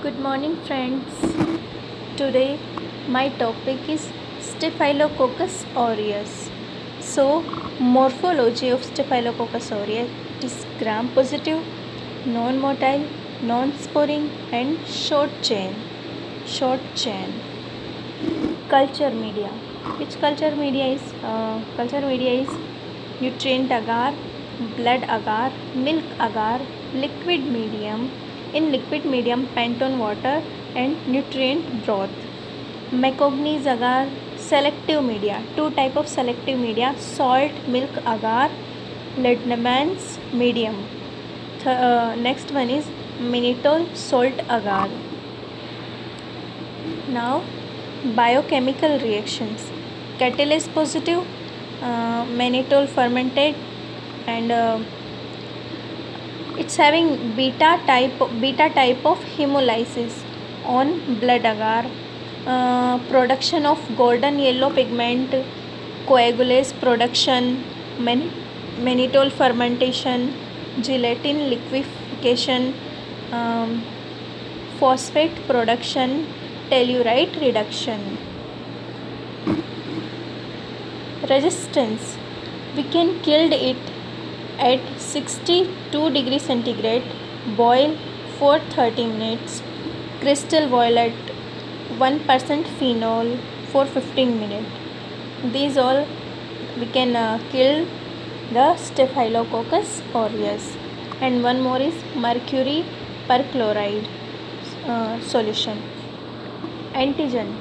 Good morning, friends. Today, my topic is Staphylococcus aureus. So, morphology of Staphylococcus aureus is gram-positive, non-motile, non-sporing, and short chain. Short chain. Culture media. Which culture media is? Culture media is nutrient agar, blood agar, milk agar, liquid medium. In liquid medium, Pantone water and nutrient broth. Mecognese agar, selective media. Two type of selective media: salt, milk agar, Lednemann's medium. Next one is mannitol salt agar. Now, biochemical reactions: catalase positive, mannitol fermented, and it's having beta type of hemolysis on blood agar, production of golden yellow pigment, coagulase production, mannitol fermentation, gelatin liquefaction, um, phosphate production, tellurite reduction. Resistance: we can kill it at 62 degrees centigrade, boil for 30 minutes, crystal violet 1% phenol for 15 minutes. These all we can kill the Staphylococcus aureus. And one more is mercury perchloride solution. Antigen: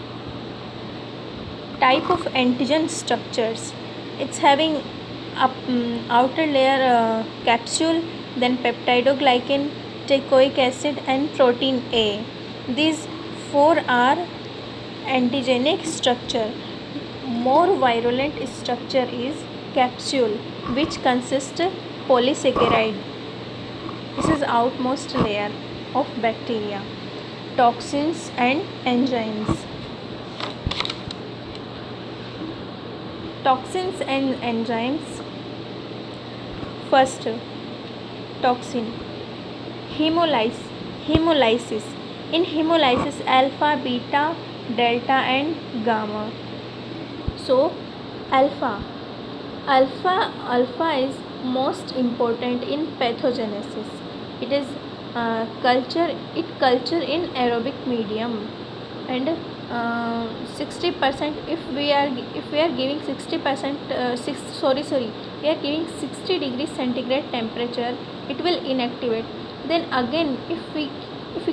type of antigen structures. It's having outer layer capsule, then peptidoglycan, teichoic acid, and protein A. These four are antigenic structure. More virulent structure is capsule, which consists polysaccharide. This is outmost layer of bacteria. Toxins and enzymes. Toxins and enzymes. First, toxin. Hemolysis. In hemolysis, alpha, beta, delta, and gamma. So, alpha is most important in pathogenesis. It is culture in aerobic medium, and 60%, if we are giving 60%, we are giving 60 degrees centigrade temperature, it will inactivate. Then again, if we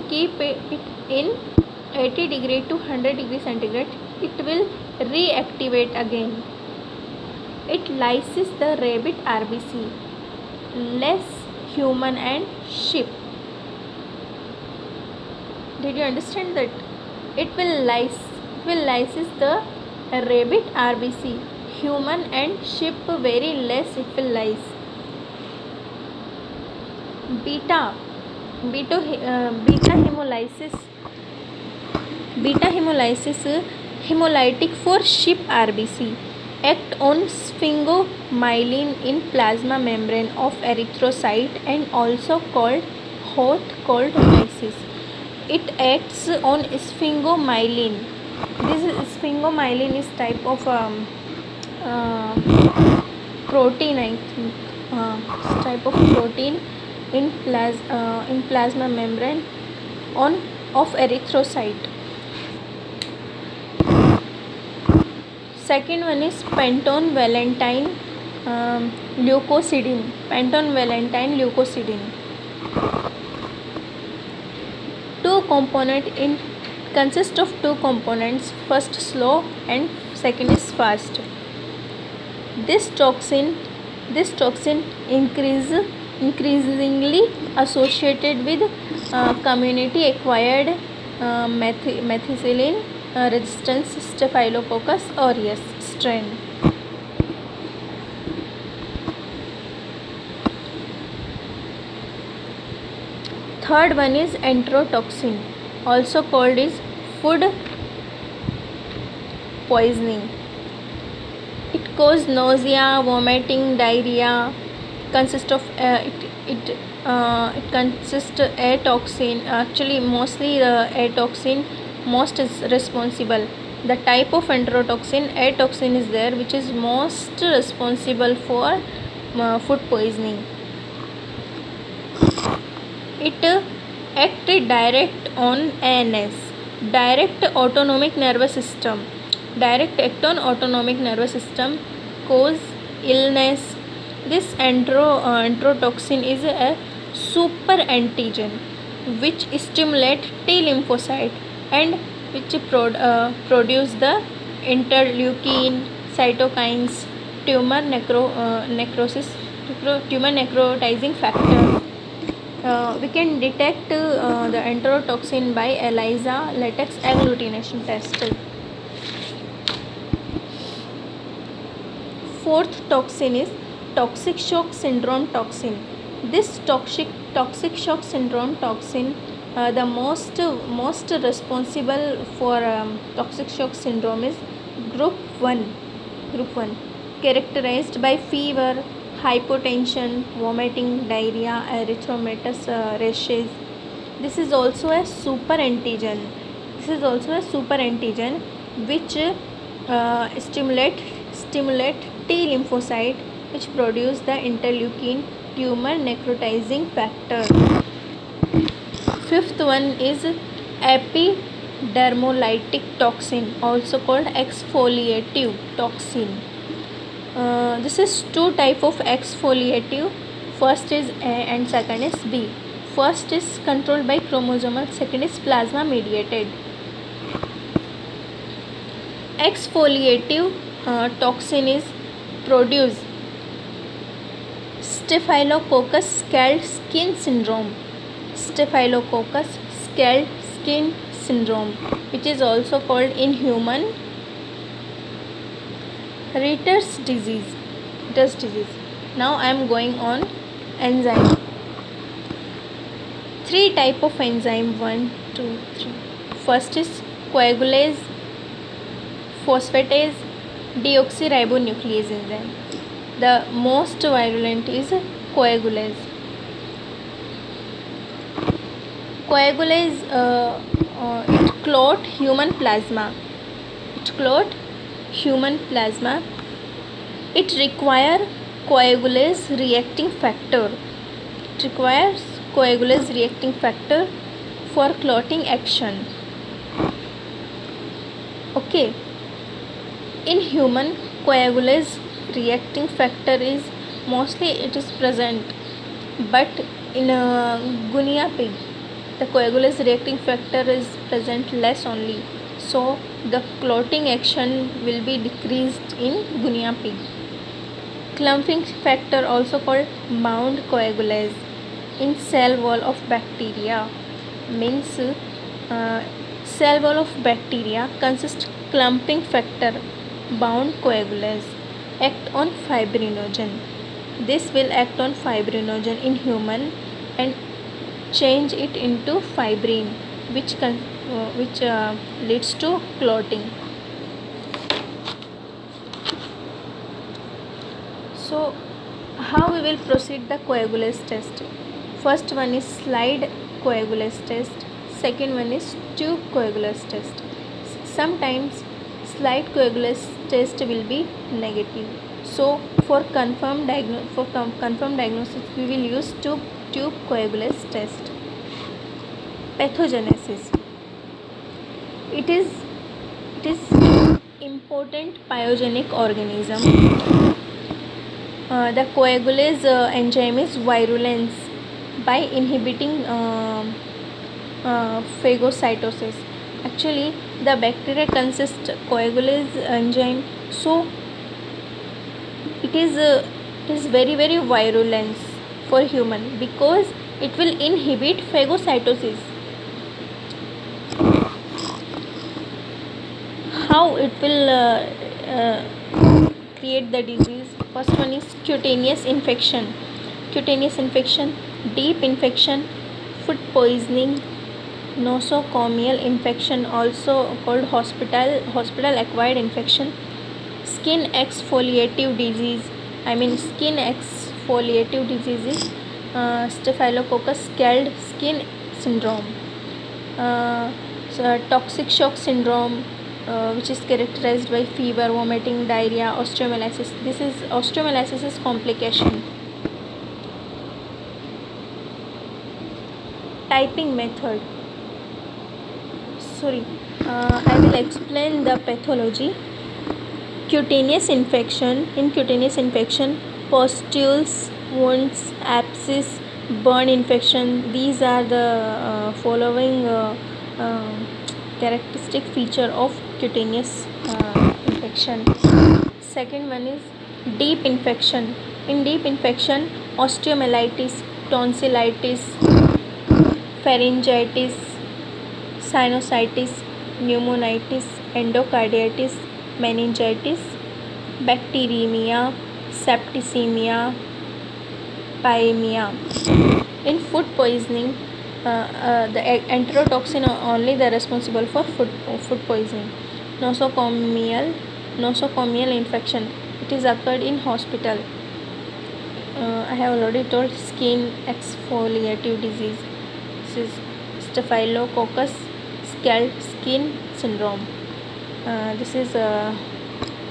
keep it in 80 degree to 100 degree centigrade, it will reactivate again. It lyses the rabbit RBC, less human and sheep. Did you understand that? It will lysis the rabbit RBC, human and sheep very less it will lyse. Beta hemolysis, hemolytic for sheep RBC, act on sphingomyelin in plasma membrane of erythrocyte and also called hot cold lysis. It acts on sphingomyelin. This sphingomyelin is type of protein, I think. Type of protein in plasma membrane of erythrocyte. Second one is Pantone Valentine leukocidin. Pantone Valentine leukocidin. Consists of two components. First slow and second is fast. This toxin increasingly associated with community acquired methicillin resistance Staphylococcus aureus strain. Third one is enterotoxin, also called is food poisoning. It causes nausea, vomiting, diarrhea. Consists of it It consists air toxin. Actually, mostly the air toxin most is responsible. The type of enterotoxin, air toxin is there, which is most responsible for food poisoning. It act direct on ANS, direct autonomic nervous system. Direct act on autonomic nervous system, cause illness. This enterotoxin is a super antigen which stimulate T lymphocyte and which produce the interleukin, cytokines, tumor necrotizing factor. We can detect the enterotoxin by ELISA latex agglutination test. Fourth toxin is toxic shock syndrome toxin. This toxic shock syndrome toxin, the most responsible for toxic shock syndrome is group 1, characterized by fever, hypotension, vomiting, diarrhea, erythematous rashes. This is also a super antigen. Which stimulate T lymphocyte, which produce the interleukin, tumor necrotizing factor. Fifth one is epidermolytic toxin, also called exfoliative toxin. This is two type of exfoliative. First is A and second is B. First is controlled by chromosomal, second is plasma mediated. Exfoliative toxin is produce Staphylococcus scald skin syndrome. Staphylococcus scald skin syndrome, which is also called in human Ritter's disease. Now I am going on enzyme. Three type of enzyme, 1, 2, 3. First is coagulase, phosphatase, deoxyribonuclease enzyme. The most virulent is coagulase. Coagulase it clot human plasma. It requires coagulase reacting factor. For clotting action. Okay. In human, coagulase reacting factor is mostly it is present, but in guinea pig, the coagulase reacting factor is present less only. So the clotting action will be decreased in guinea pig. Clumping factor, also called bound coagulase, in cell wall of bacteria. Means cell wall of bacteria consists clumping factor, bound coagulase, act on fibrinogen. This will act on fibrinogen in human and change it into fibrin, which leads to clotting. So how we will proceed the coagulase test? First one is slide coagulase test. Second one is tube coagulase test. Sometimes slide coagulase test will be negative. So for confirmed diagnosis, we will use tube coagulase test. Pathogenesis. It is important pyogenic organism. The coagulase enzyme is virulence by inhibiting phagocytosis. Actually, the bacteria consists coagulase enzyme, so it is very virulence for human because it will inhibit phagocytosis. How it will create the disease? First one is cutaneous infection, deep infection, food poisoning, nosocomial infection, also called hospital acquired infection, skin exfoliative disease. Skin exfoliative disease is Staphylococcus scald skin syndrome. Toxic shock syndrome, which is characterized by fever, vomiting, diarrhea, osteomyelitis. This is osteomyelitis is complication. Typing method. I will explain the pathology. Cutaneous infection. In cutaneous infection, pustules, wounds, abscess, burn infection. These are the following characteristic feature of cutaneous infection. Second one is deep infection. In deep infection, osteomyelitis, tonsillitis, pharyngitis, sinusitis, pneumonitis, endocarditis, meningitis, bacteremia, septicemia, pyemia. In food poisoning, the enterotoxin are only the responsible for food poisoning. Nosocomial infection. It is occurred in hospital. I have already told skin exfoliative disease. This is Staphylococcus scald skin syndrome. This is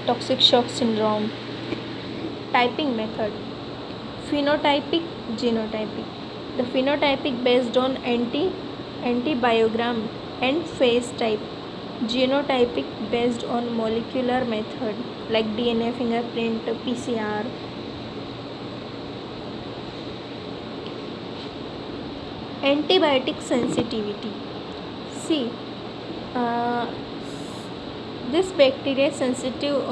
toxic shock syndrome. Typing method. Phenotypic, genotypic. The phenotypic based on antibiogram and phase type. Genotypic based on molecular method like DNA, fingerprint, PCR. Antibiotic sensitivity. See, this bacteria is sensitive.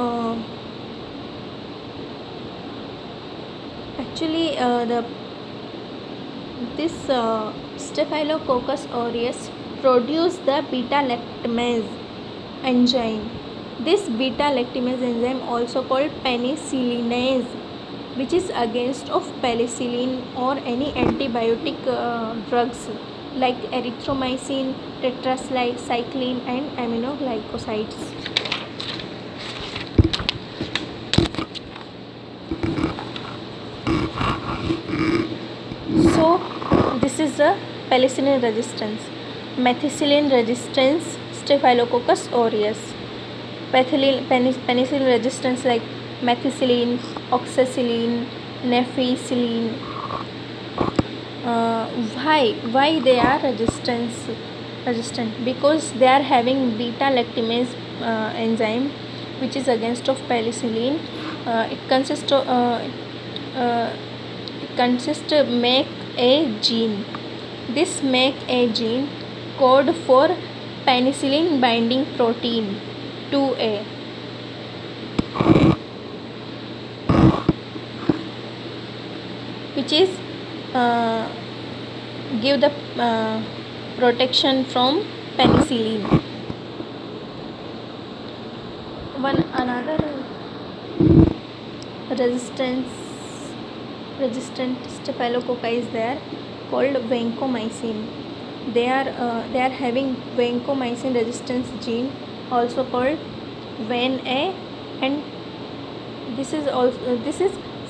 This Staphylococcus aureus produce the beta-lactamase enzyme. This beta-lactamase enzyme, also called penicillinase, which is against of penicillin or any antibiotic drugs like erythromycin, tetracycline, and aminoglycosides. So this is the penicillin resistance. Methicillin resistance, Staphylococcus aureus. Penicillin resistance like methicillin, oxacillin, neficillin. Why they are resistant? Because they are having beta-lactamase enzyme, which is against of penicillin. It consists of MAC-A gene. This MAC-A gene code for penicillin binding protein 2A. Which is give the protection from penicillin. One another resistant staphylococci is there called vancomycin. They are having vancomycin resistance gene, also called VAN-A, and this is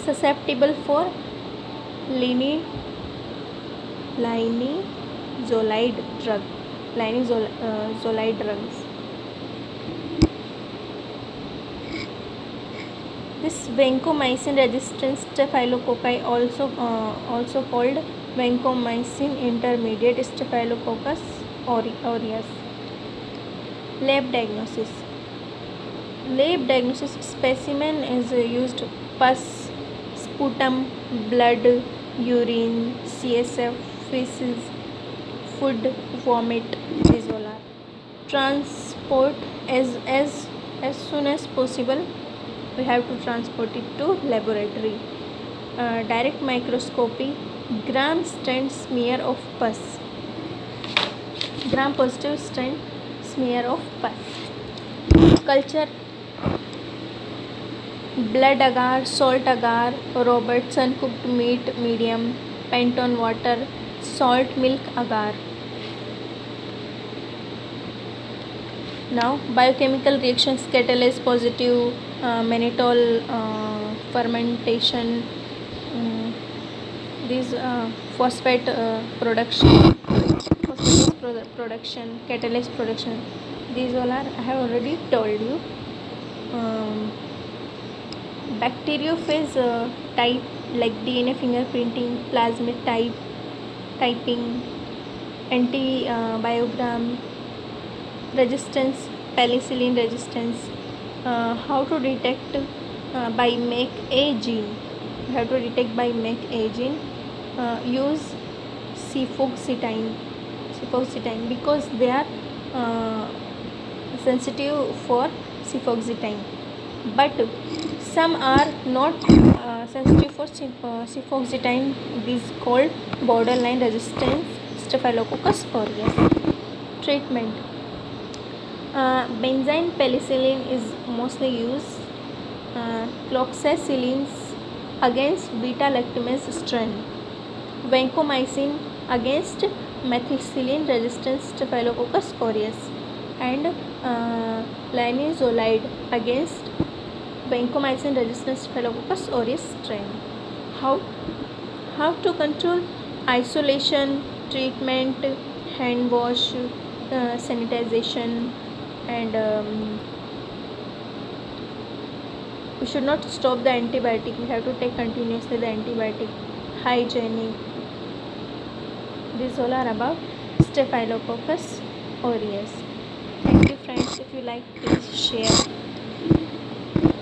susceptible for linezolide drugs. This vancomycin resistant staphylococci, also called vancomycin intermediate Staphylococcus aureus. Lab diagnosis. Specimen is used: pus, sputum, blood, urine, CSF, feces, food, vomit. These all are. Transport as soon as possible. We have to transport it to laboratory. Direct microscopy. Gram stent smear of pus. Gram positive stent smear of pus. Culture. Blood agar, salt agar, Robertson cooked meat medium, Penton water, salt milk agar. Now biochemical reactions: catalase positive, mannitol fermentation, These phosphate production, phosphatase production, catalase production. These all are I have already told you. Um, Bacteriophage type like DNA fingerprinting, plasmid typing, antibiogram resistance, penicillin resistance. How to detect by MAC-A gene? How to detect by MAC-A gene? Use cefoxetine because they are uh, sensitive for cefoxetine, but some are not sensitive for cefoxetine. This is called borderline resistance Staphylococcus aureus. Treatment: benzyne penicillin is mostly used. Cloxacillins against beta-lactamase strain. Vancomycin against methicillin resistant Staphylococcus aureus, and linezolid against vancomycin resistant Staphylococcus aureus strain. How to control? Isolation, treatment, hand wash, sanitization, and we should not stop the antibiotic. We have to take continuously the antibiotic. Hygienic. These all are about Staphylococcus aureus. Thank you friends. If you like, please share.